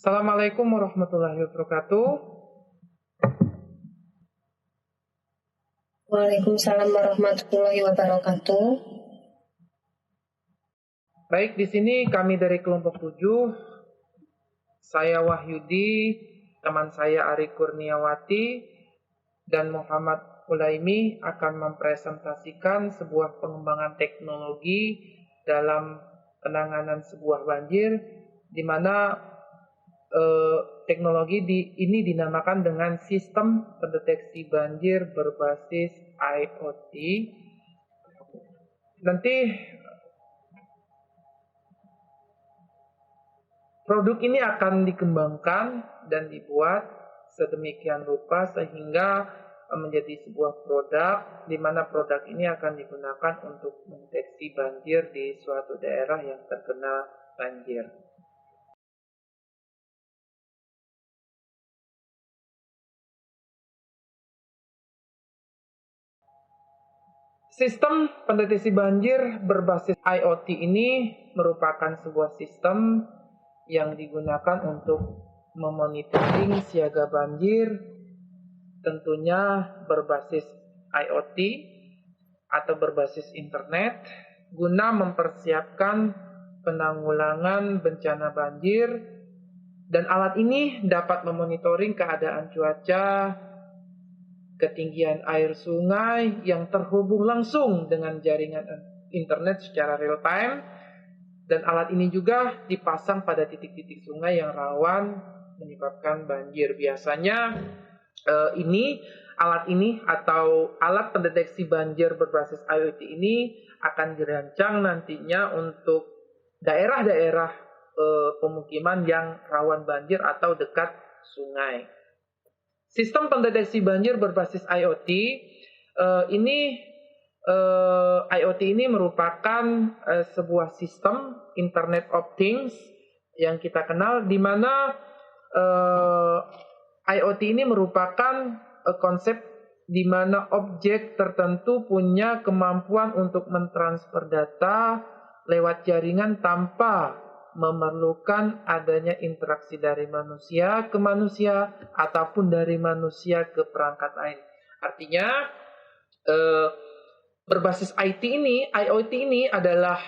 Assalamualaikum warahmatullahi wabarakatuh. Waalaikumsalam warahmatullahi wabarakatuh. Baik, di sini kami dari kelompok 7, saya Wahyudi, teman saya Ari Kurniawati, dan Muhammad Ulaimi akan mempresentasikan sebuah pengembangan teknologi dalam penanganan sebuah banjir, di mana teknologi ini dinamakan dengan sistem pendeteksi banjir berbasis IoT. Nanti produk ini akan dikembangkan dan dibuat sedemikian rupa sehingga menjadi sebuah produk di mana produk ini akan digunakan untuk mendeteksi banjir di suatu daerah yang terkena banjir. Sistem pendeteksi banjir berbasis IoT ini merupakan sebuah sistem yang digunakan untuk memonitoring siaga banjir, tentunya berbasis IoT atau berbasis internet, guna mempersiapkan penanggulangan bencana banjir, dan alat ini dapat memonitoring keadaan cuaca, ketinggian air sungai yang terhubung langsung dengan jaringan internet secara real time, dan alat ini juga dipasang pada titik-titik sungai yang rawan menyebabkan banjir. Biasanya alat ini atau alat pendeteksi banjir berbasis IoT ini akan dirancang nantinya untuk daerah-daerah pemukiman yang rawan banjir atau dekat sungai. Sistem pendeteksi banjir berbasis IoT ini merupakan sebuah sistem Internet of Things yang kita kenal, di mana IoT ini merupakan konsep di mana objek tertentu punya kemampuan untuk mentransfer data lewat jaringan tanpa memerlukan adanya interaksi dari manusia ke manusia ataupun dari manusia ke perangkat lain. Artinya berbasis IoT ini adalah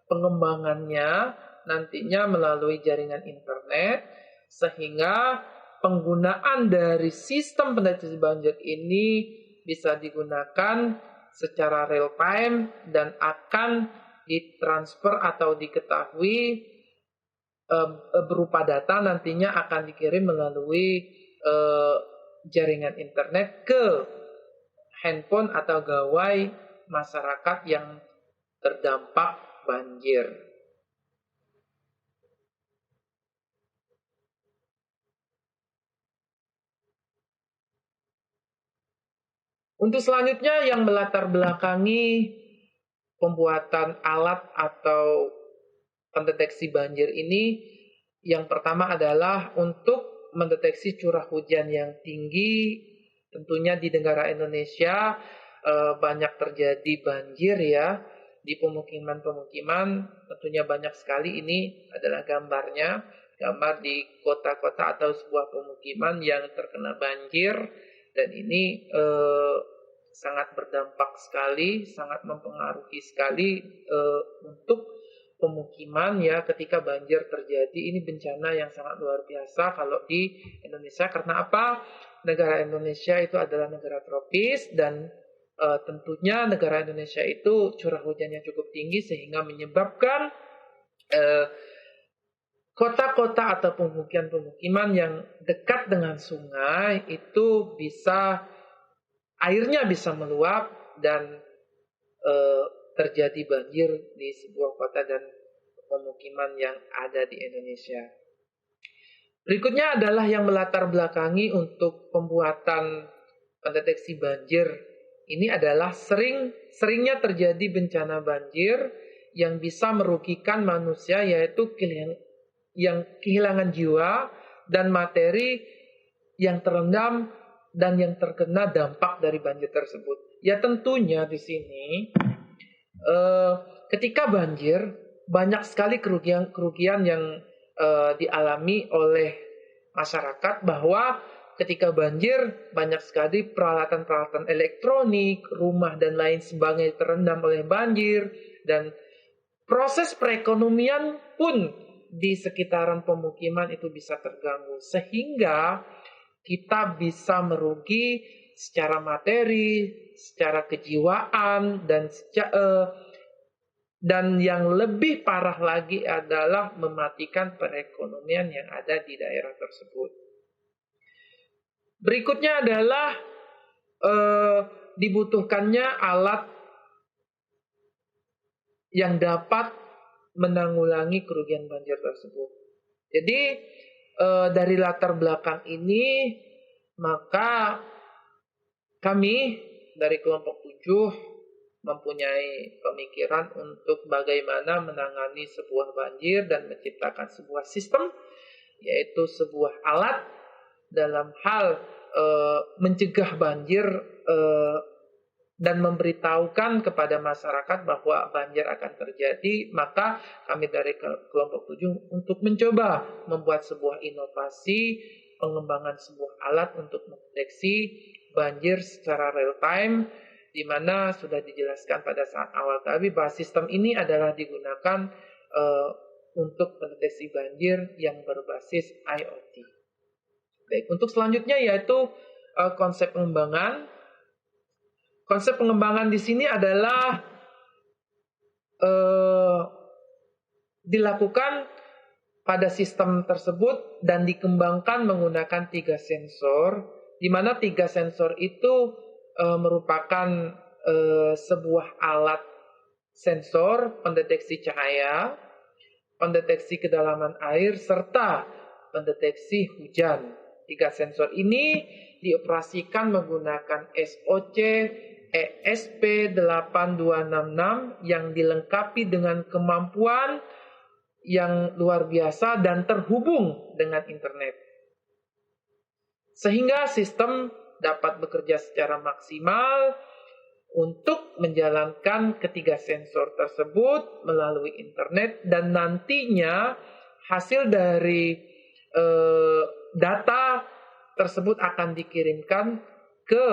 pengembangannya nantinya melalui jaringan internet, sehingga penggunaan dari sistem pendeteksi banjir ini bisa digunakan secara real time dan akan ditransfer atau diketahui berupa data nantinya akan dikirim melalui jaringan internet ke handphone atau gawai masyarakat yang terdampak banjir. Untuk selanjutnya yang melatar belakangi pembuatan alat atau pendeteksi banjir ini, yang pertama adalah untuk mendeteksi curah hujan yang tinggi. Tentunya di negara Indonesia banyak terjadi banjir ya, di pemukiman-pemukiman tentunya banyak sekali. Ini adalah gambar di kota-kota atau sebuah pemukiman yang terkena banjir, dan ini sangat berdampak sekali, sangat mempengaruhi sekali untuk pemukiman ya ketika banjir terjadi. Ini bencana yang sangat luar biasa kalau di Indonesia. Karena apa? Negara Indonesia itu adalah negara tropis, dan tentunya negara Indonesia itu curah hujannya cukup tinggi sehingga menyebabkan kota-kota atau pemukiman yang dekat dengan sungai itu airnya bisa meluap dan terjadi banjir di sebuah kota dan pemukiman yang ada di Indonesia. Berikutnya adalah yang melatar belakangi untuk pembuatan pendeteksi banjir. Ini adalah seringnya terjadi bencana banjir yang bisa merugikan manusia, yaitu kehilangan jiwa dan materi yang terendam dan yang terkena dampak dari banjir tersebut. Ya tentunya di sini ketika banjir banyak sekali kerugian yang dialami oleh masyarakat, bahwa ketika banjir banyak sekali peralatan-peralatan elektronik, rumah dan lain sebagainya terendam oleh banjir, dan proses perekonomian pun di sekitaran pemukiman itu bisa terganggu, sehingga kita bisa merugi secara materi, secara kejiwaan, dan yang lebih parah lagi adalah mematikan perekonomian yang ada di daerah tersebut. Berikutnya adalah dibutuhkannya alat yang dapat menanggulangi kerugian banjir tersebut. Jadi dari latar belakang ini, maka kami dari kelompok 7 mempunyai pemikiran untuk bagaimana menangani sebuah banjir dan menciptakan sebuah sistem, yaitu sebuah alat dalam hal mencegah banjir dan memberitahukan kepada masyarakat bahwa banjir akan terjadi. Maka kami dari kelompok 7 untuk mencoba membuat sebuah inovasi pengembangan sebuah alat untuk mendeteksi banjir secara real time, di mana sudah dijelaskan pada saat awal tadi bahwa sistem ini adalah digunakan untuk mendeteksi banjir yang berbasis IoT. Baik, untuk selanjutnya yaitu konsep pengembangan. Konsep pengembangan di sini adalah dilakukan pada sistem tersebut dan dikembangkan menggunakan 3 sensor, di mana 3 sensor itu merupakan sebuah alat sensor pendeteksi cahaya, pendeteksi kedalaman air, serta pendeteksi hujan. 3 sensor ini dioperasikan menggunakan SoC ESP8266 yang dilengkapi dengan kemampuan yang luar biasa dan terhubung dengan internet, sehingga sistem dapat bekerja secara maksimal untuk menjalankan ketiga sensor tersebut melalui internet, dan nantinya hasil dari data tersebut akan dikirimkan ke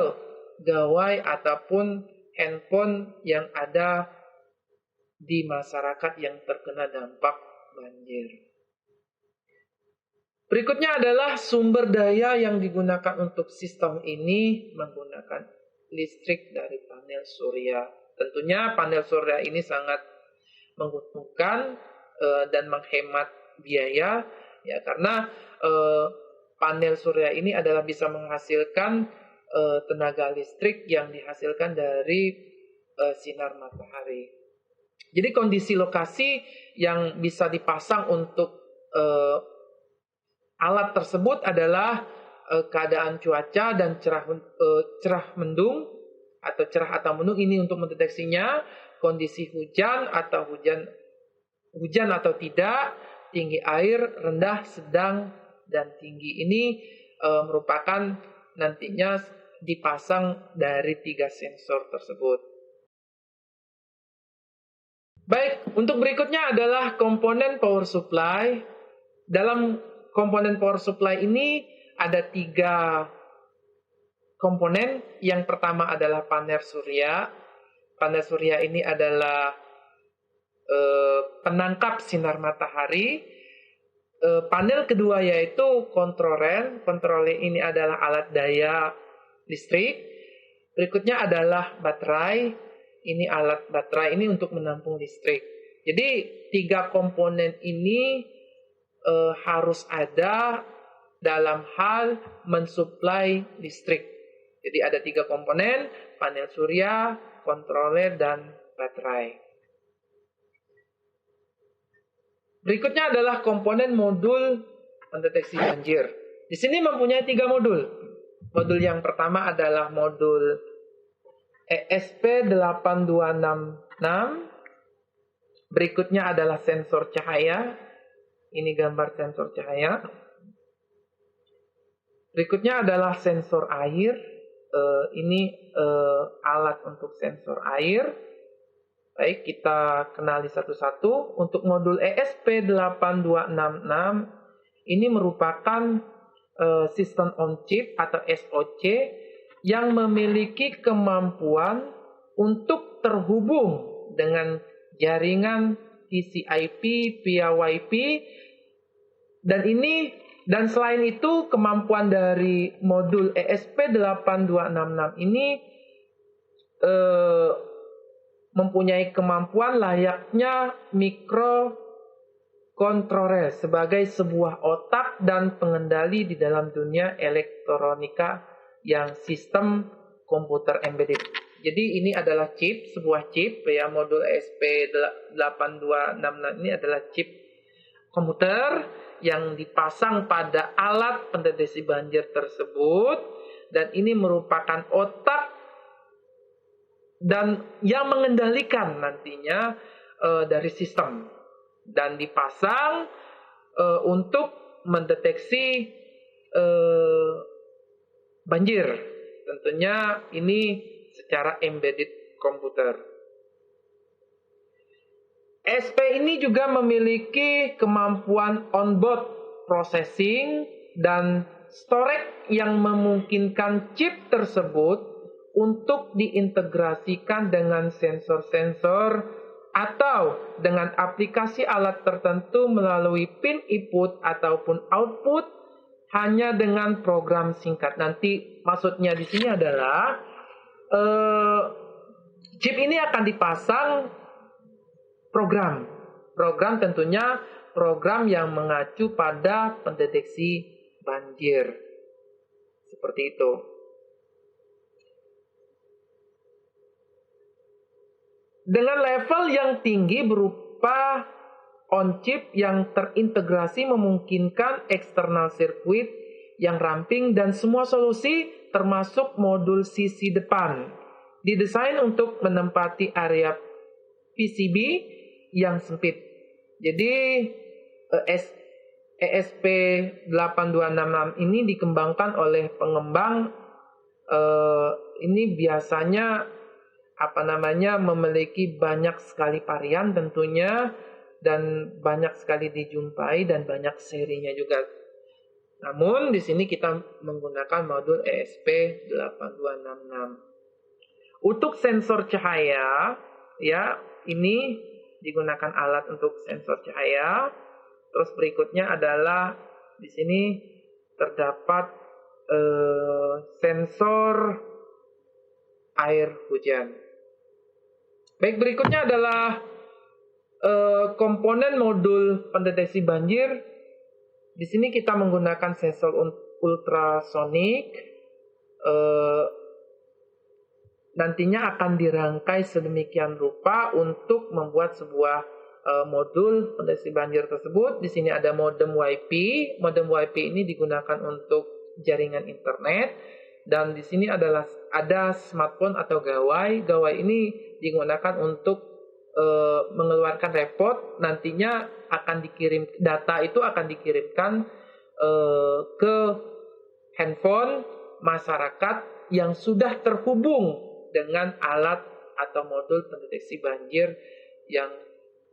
gawai ataupun handphone yang ada di masyarakat yang terkena dampak banjir. Berikutnya adalah sumber daya yang digunakan untuk sistem ini menggunakan listrik dari panel surya. Tentunya panel surya ini sangat menguntungkan dan menghemat biaya, ya, karena panel surya ini adalah bisa menghasilkan tenaga listrik yang dihasilkan dari sinar matahari. Jadi kondisi lokasi yang bisa dipasang untuk alat tersebut adalah keadaan cuaca dan cerah mendung atau cerah atau mendung, ini untuk mendeteksinya, kondisi hujan atau hujan atau tidak, tinggi air, rendah, sedang, dan tinggi. Ini merupakan nantinya dipasang dari 3 sensor tersebut. Baik, untuk berikutnya adalah komponen power supply. Dalam komponen power supply ini ada 3 komponen. Yang pertama adalah panel surya. Panel surya ini adalah penangkap sinar matahari. Panel kedua yaitu kontroler. Kontroler ini adalah alat daya listrik. Berikutnya adalah baterai. Ini alat baterai ini untuk menampung listrik. Jadi 3 komponen ini harus ada dalam hal mensuplai listrik. Jadi ada 3 komponen: panel surya, kontroler, dan baterai. Berikutnya adalah komponen modul pendeteksi banjir. Di sini mempunyai 3 modul. Modul yang pertama adalah modul ESP8266. Berikutnya adalah sensor cahaya. Ini gambar sensor cahaya. Berikutnya adalah sensor air. Ini alat untuk sensor air. Baik, kita kenali satu-satu. Untuk modul ESP8266 ini merupakan sistem on chip atau SoC yang memiliki kemampuan untuk terhubung dengan jaringan TCP via Wi-Fi, dan selain itu kemampuan dari modul ESP8266 ini mempunyai kemampuan layaknya mikrokontroler sebagai sebuah otak dan pengendali di dalam dunia elektronika yang sistem komputer embedded. Jadi ini adalah sebuah chip ya, modul ESP8266 ini adalah chip komputer yang dipasang pada alat pendeteksi banjir tersebut, dan ini merupakan otak dan yang mengendalikan nantinya dari sistem, dan dipasang untuk mendeteksi banjir. Tentunya ini secara embedded komputer. SP ini juga memiliki kemampuan onboard processing dan storage yang memungkinkan chip tersebut untuk diintegrasikan dengan sensor-sensor atau dengan aplikasi alat tertentu melalui pin input ataupun output hanya dengan program singkat. Nanti maksudnya di sini adalah chip ini akan dipasang program tentunya program yang mengacu pada pendeteksi banjir. Seperti itu. Dengan level yang tinggi berupa on-chip yang terintegrasi memungkinkan external circuit yang ramping dan semua solusi termasuk modul sisi depan didesain untuk menempati area PCB yang sempit. Jadi ESP8266 ini dikembangkan oleh pengembang ini biasanya memiliki banyak sekali varian tentunya, dan banyak sekali dijumpai dan banyak serinya juga. Namun di sini kita menggunakan modul ESP8266. Untuk sensor cahaya ya, ini digunakan alat untuk sensor cahaya. Terus berikutnya adalah di sini terdapat sensor air hujan. Baik, berikutnya adalah komponen modul pendeteksi banjir. Di sini kita menggunakan sensor ultrasonik. Nantinya akan dirangkai sedemikian rupa untuk membuat sebuah modul pendeteksi banjir tersebut. Di sini ada modem WiFi. Modem WiFi ini digunakan untuk jaringan internet. Dan di sini ada smartphone atau gawai. Gawai ini digunakan untuk mengeluarkan report. Nantinya data itu akan dikirimkan ke handphone masyarakat yang sudah terhubung dengan alat atau modul pendeteksi banjir yang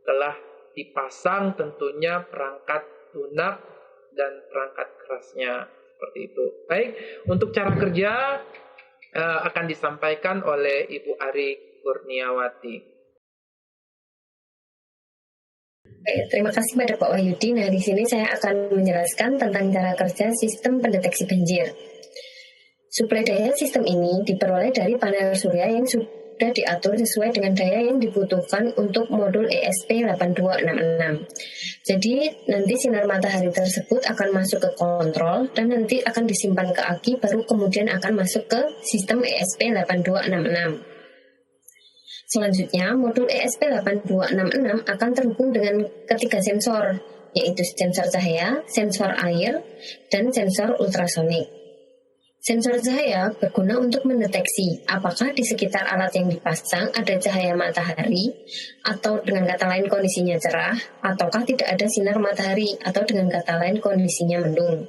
telah dipasang tentunya perangkat lunak dan perangkat kerasnya. Seperti itu. Baik, untuk cara kerja akan disampaikan oleh Ibu Ari Kurniawati. Baik, terima kasih pada Pak Wahyudi. Nah, di sini saya akan menjelaskan tentang cara kerja sistem pendeteksi banjir. Suplai daya sistem ini diperoleh dari panel surya yang sudah diatur sesuai dengan daya yang dibutuhkan untuk modul ESP8266. Jadi nanti sinar matahari tersebut akan masuk ke kontrol dan nanti akan disimpan ke aki, baru kemudian akan masuk ke sistem ESP8266. Selanjutnya, modul ESP8266 akan terhubung dengan ketiga sensor, yaitu sensor cahaya, sensor air, dan sensor ultrasonik. Sensor cahaya berguna untuk mendeteksi apakah di sekitar alat yang dipasang ada cahaya matahari, atau dengan kata lain kondisinya cerah, ataukah tidak ada sinar matahari, atau dengan kata lain kondisinya mendung.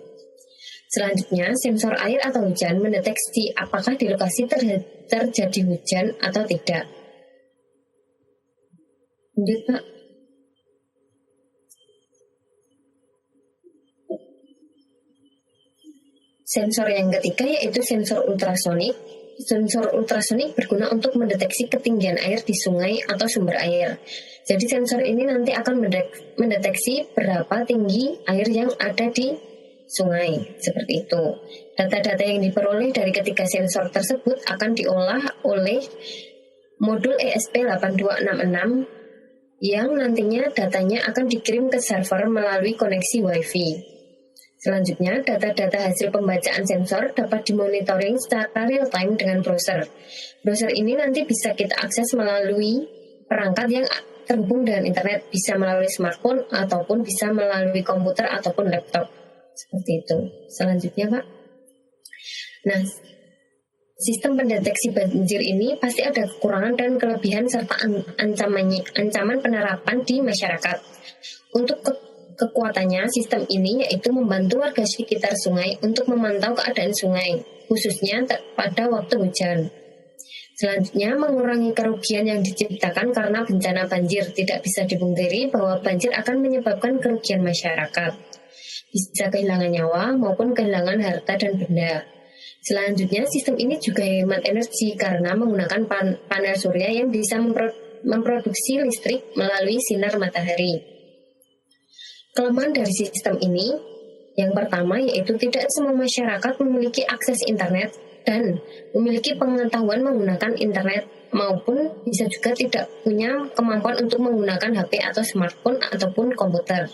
Selanjutnya, sensor air atau hujan mendeteksi apakah di lokasi terjadi hujan atau tidak. Lanjut, Pak. Sensor yang ketiga yaitu sensor ultrasonik. Sensor ultrasonik berguna untuk mendeteksi ketinggian air di sungai atau sumber air. Jadi sensor ini nanti akan mendeteksi berapa tinggi air yang ada di sungai, seperti itu. Data-data yang diperoleh dari ketiga sensor tersebut akan diolah oleh modul ESP8266 yang nantinya datanya akan dikirim ke server melalui koneksi Wi-Fi. Selanjutnya, data-data hasil pembacaan sensor dapat dimonitoring secara real-time dengan browser. Browser ini nanti bisa kita akses melalui perangkat yang terhubung dengan internet, bisa melalui smartphone ataupun bisa melalui komputer ataupun laptop. Seperti itu. Selanjutnya, Pak. Nah, sistem pendeteksi banjir ini pasti ada kekurangan dan kelebihan serta ancaman penerapan di masyarakat. Untuk kekuatannya, sistem ini yaitu membantu warga sekitar sungai untuk memantau keadaan sungai, khususnya pada waktu hujan. Selanjutnya, mengurangi kerugian yang diciptakan karena bencana banjir. Tidak bisa dipungkiri bahwa banjir akan menyebabkan kerugian masyarakat. Bisa kehilangan nyawa maupun kehilangan harta dan benda. Selanjutnya, sistem ini juga hemat energi karena menggunakan panel surya yang bisa memproduksi listrik melalui sinar matahari. Kelemahan dari sistem ini, yang pertama yaitu tidak semua masyarakat memiliki akses internet dan memiliki pengetahuan menggunakan internet, maupun bisa juga tidak punya kemampuan untuk menggunakan HP atau smartphone ataupun komputer.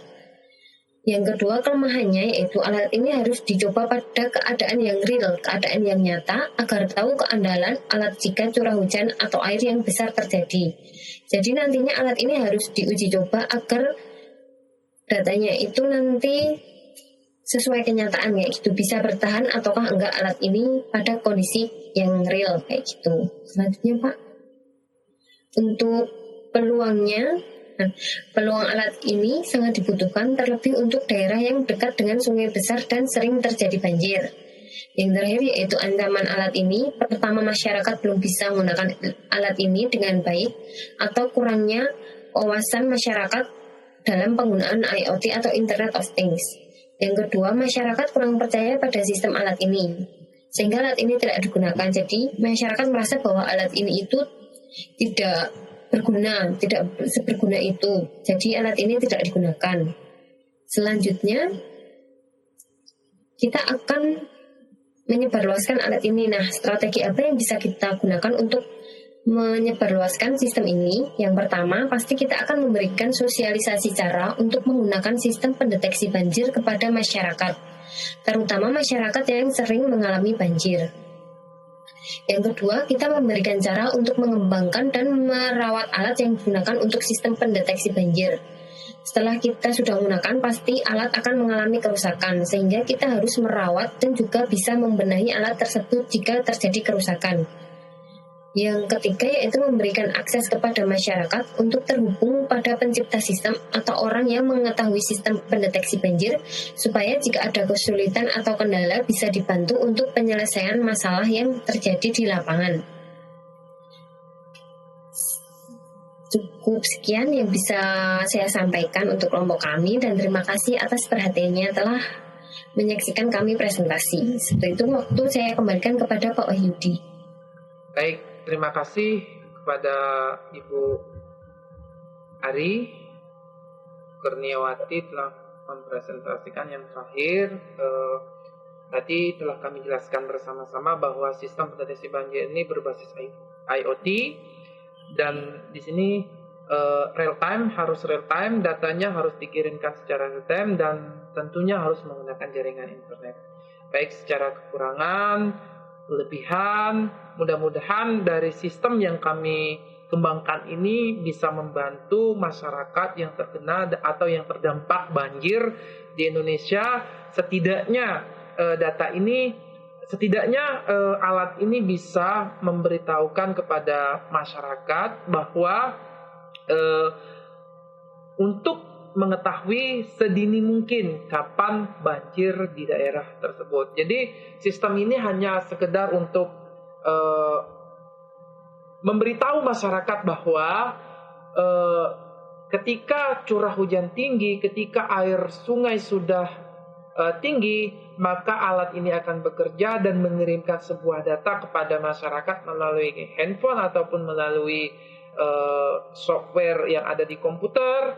Yang kedua, kelemahannya yaitu alat ini harus dicoba pada keadaan yang real, keadaan yang nyata, agar tahu keandalan alat jika curah hujan atau air yang besar terjadi. Jadi nantinya alat ini harus diuji coba agar datanya itu nanti sesuai kenyataan, kayak gitu, bisa bertahan ataukah enggak alat ini pada kondisi yang real kayak gitu. Selanjutnya, Pak, untuk peluangnya, peluang alat ini sangat dibutuhkan terlebih untuk daerah yang dekat dengan sungai besar dan sering terjadi banjir. Yang terakhir yaitu ancaman alat ini. Pertama, masyarakat belum bisa menggunakan alat ini dengan baik atau kurangnya wawasan masyarakat dalam penggunaan IoT atau Internet of Things. Yang kedua, masyarakat kurang percaya pada sistem alat ini, sehingga alat ini tidak digunakan. Jadi, masyarakat merasa bahwa alat ini itu tidak berguna, tidak seberguna itu. Jadi, alat ini tidak digunakan. Selanjutnya, kita akan menyebarluaskan alat ini. Nah, strategi apa yang bisa kita gunakan untuk menyebarluaskan sistem ini? Yang pertama, pasti kita akan memberikan sosialisasi cara untuk menggunakan sistem pendeteksi banjir kepada masyarakat, terutama masyarakat yang sering mengalami banjir. Yang kedua, kita memberikan cara untuk mengembangkan dan merawat alat yang digunakan untuk sistem pendeteksi banjir. Setelah kita sudah menggunakan, pasti alat akan mengalami kerusakan, sehingga kita harus merawat dan juga bisa membenahi alat tersebut jika terjadi kerusakan. Yang ketiga yaitu memberikan akses kepada masyarakat untuk terhubung pada pencipta sistem atau orang yang mengetahui sistem pendeteksi banjir, supaya jika ada kesulitan atau kendala bisa dibantu untuk penyelesaian masalah yang terjadi di lapangan. Cukup sekian yang bisa saya sampaikan untuk kelompok kami, dan terima kasih atas perhatiannya telah menyaksikan kami presentasi. Setelah itu waktu saya kembalikan kepada Pak Wahyudi. Baik, terima kasih kepada Ibu Ari Kurniawati telah mempresentasikan yang terakhir. Tadi telah kami jelaskan bersama-sama bahwa sistem pendeteksi banjir ini berbasis IoT, dan di sini harus real time, datanya harus dikirimkan secara real time, dan tentunya harus menggunakan jaringan internet. Baik secara kekurangan, kelebihan, mudah-mudahan dari sistem yang kami kembangkan ini bisa membantu masyarakat yang terkena atau yang terdampak banjir di Indonesia. Setidaknya alat ini bisa memberitahukan kepada masyarakat bahwa untuk mengetahui sedini mungkin kapan banjir di daerah tersebut. Jadi sistem ini hanya sekedar untuk memberitahu masyarakat bahwa ketika curah hujan tinggi, ketika air sungai sudah tinggi, maka alat ini akan bekerja dan mengirimkan sebuah data kepada masyarakat melalui handphone ataupun melalui software yang ada di komputer,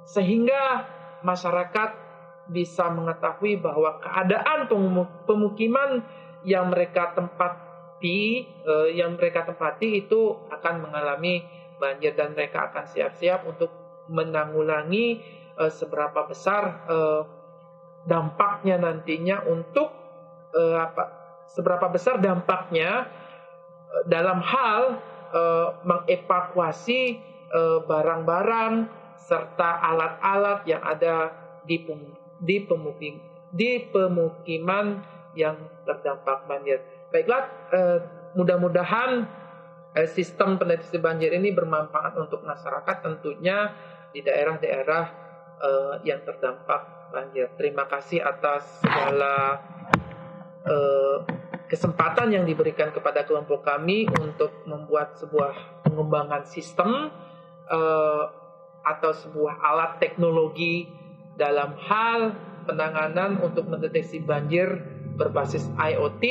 sehingga masyarakat bisa mengetahui bahwa keadaan pemukiman yang mereka tempati itu akan mengalami banjir, dan mereka akan siap-siap untuk menanggulangi seberapa besar dampaknya nantinya untuk seberapa besar dampaknya dalam hal mengevakuasi barang-barang serta alat-alat yang ada di pemukiman yang terdampak banjir. Baiklah, mudah-mudahan sistem pendeteksi banjir ini bermanfaat untuk masyarakat, tentunya di daerah-daerah yang terdampak banjir. Terima kasih atas segala kesempatan yang diberikan kepada kelompok kami untuk membuat sebuah pengembangan sistem atau sebuah alat teknologi dalam hal penanganan untuk mendeteksi banjir berbasis IoT.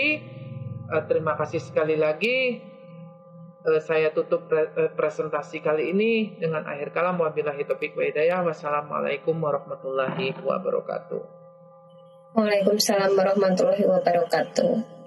Terima kasih sekali lagi. Saya tutup presentasi kali ini dengan akhir kalam. Wabillahi taufiq wa hidayah. Wassalamualaikum warahmatullahi wabarakatuh. Waalaikumsalam warahmatullahi wabarakatuh.